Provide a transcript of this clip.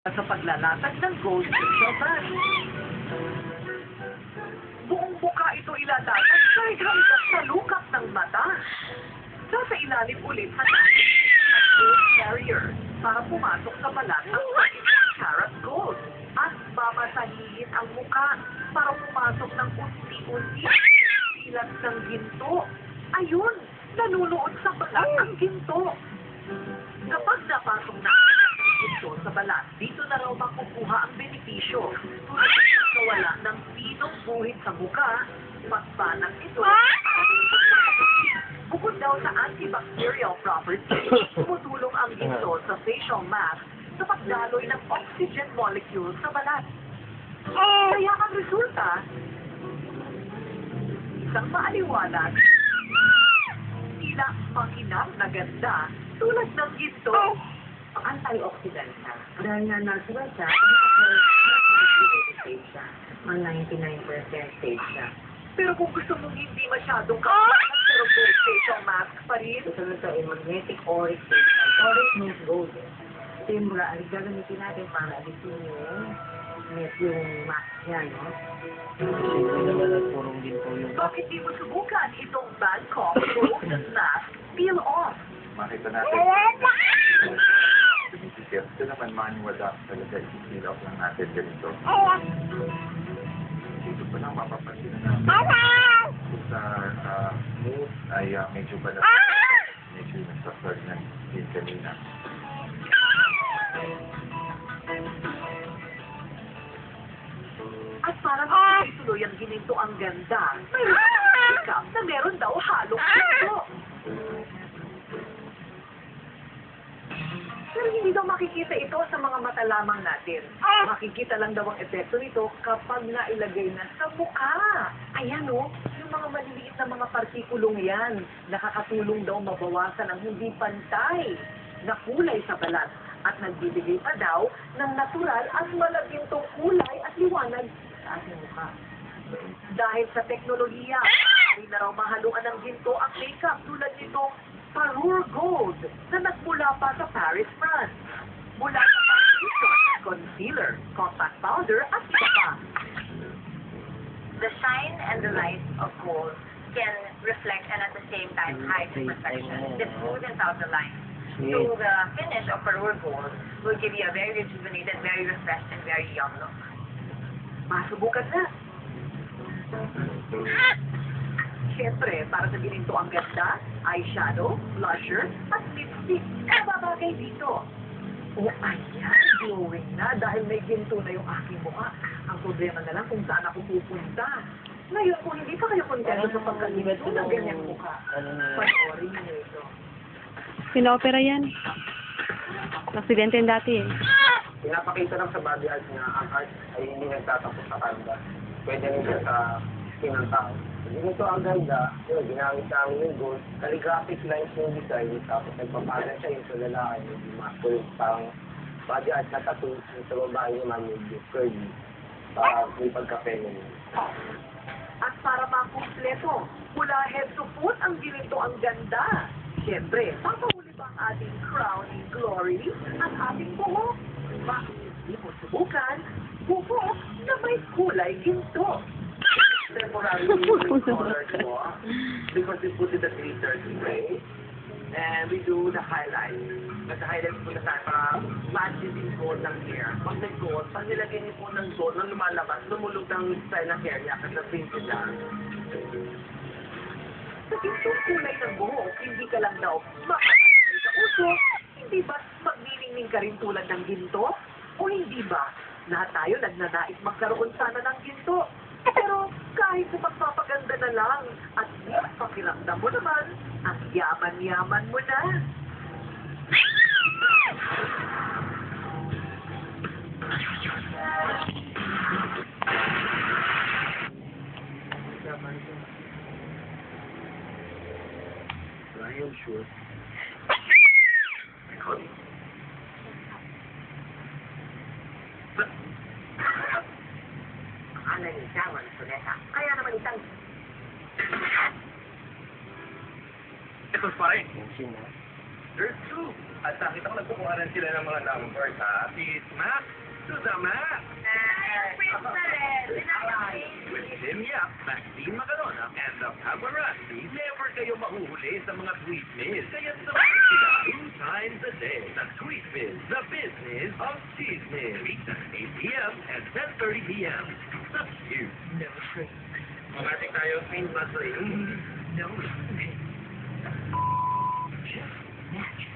sa paglalatag ng gold crystal band. Buong buka ito ilalatag kahit hanggang sa lukap ng mata. Sa ilalim ulit sa tangi at gold carrier para pumasok sa balat ang 24 karat gold at babasahihin ang muka para pumasok ng unti-unti silat ng ginto. Ayun, nanunuot sa balat ang ginto. Kapag napasok na ito sa balat, dito na raw makukuha ang benepisyo. Tulad ng nawala ng pinong buhit sa muka, magbanag ito. Bukod daw sa antibacterial properties, tumutulong ang ginto sa facial mask sa pagdaloy ng oxygen molecule sa balat. Kaya ang resulta, isang maaliwanag, tila makinang na ganda tulad ng ginto. Antioxidant siya. Dahil na natural siya, stage siya. Mga 99% stage siya. Pero kung gusto mong hindi masyadong kapalan, pero gold facial mask pa rin, Susunod sa magnetic auric stage. Auric means gold. Ito yung mga gagamitin natin para alisin yung mask niya, no? bakit di mo subukan itong Bangkok Gold Mask Peel Off? Makita natin. Sumisikip. Ito naman manual lang. Talaga i-peel off lang natin ganito. Dito pa lang mapapansin na natin. Sa smooth ay medyo ba na medyo nag-suffer ng din kanina. At para makituloy ang gininto ang ganda, mayroon makeup na meron daw halong ginto. Pero hindi daw makikita ito sa mga mata lamang natin. Makikita lang daw ang epekto nito kapag nailagay na sa mukha. Ayan o, yung mga maliliit na mga partikulong yan, nakakatulong daw mabawasan ang hindi pantay na kulay sa balat at nagbibigay pa daw ng natural at malagintong kulay at liwanag sa ating mukha. Dahil sa teknolohiya, hindi na raw mahaluan ng ginto ang makeup tulad nitong Parure Gold na nagmula pa sa Paris, France. Mula sa foundation, concealer, compact powder at iba pa. The shine and the light of gold can reflect and at the same time hide the perfection. It smoothens out the lines. So the finish of Parure Gold will give you a very rejuvenated, very refreshed, and very young look. Masubukan na. Siyempre, para sa gininto ang ganda, eyeshadow, blusher, at lipstick. Nababagay dito. O ayan, glowing na dahil may ginto na yung aking mukha. Ang problema na lang kung saan ako pupunta. Ngayon, kung hindi pa kayo kontento sa pagkaginto ng ganyang mukha, panoorin niyo ito. Pina-opera yan. Aksidente yan dati eh. Pinapakita lang sa body art na ang art ay hindi nagtatapos sa kanda. Pwede rin siya sa skin ng tao. Ganito ang ganda, yun, ginamit namin yung gold. Calligraphic lines yung design, tapos nagpapala siya yung sa lalaki, yung masculine, parang body art na tattoo, yung sa babae naman yung curly, para may pagka-feminine. At para makumpleto, mula head to foot ang ginito ang ganda. Siyempre, papahuli ba ang ating crowning glory at ating buhok? Bakit hindi mo subukan? Buhok na may kulay ginto. Temporary colored mo because we put in the glitter spray and we do the highlight. Nag-highlight po na tayo para matches yung gold ng hair. Pag nag-gold, pag nilagay niyo po ng gold, nang lumalabas, lumulog ng style ng hair niya kasi printed niya. Sa gintong kulay ng buhok, hindi ka lang daw makakasakay sa uso. Hindi ba magniningning ka rin tulad ng ginto? O hindi ba? Lahat tayo nagnanais magkaroon sana ng ginto. Pero kahit sa pagpapaganda na lang at least pakiramdam mo naman at yaman-yaman mo na. Ryan, sure. Nanitawan, Suneta. Kaya naman isang... Ito pa rin. There's two. At nakita ko nagkukuha rin sila ng mga numbers, ha? Si Max to the Max! With Tim Yap, Maxine Macarona, and the paparazzi, never kayo mahuhuli sa mga tweet miss. Kaya samahan sila 2 times a day sa Tweet Miss, the business of chismis. Weekdays at 8 p.m. and 10:30 p.m. Sa Q. Never free. Mamatik tayo, Queen Buzzley. No. Just natural.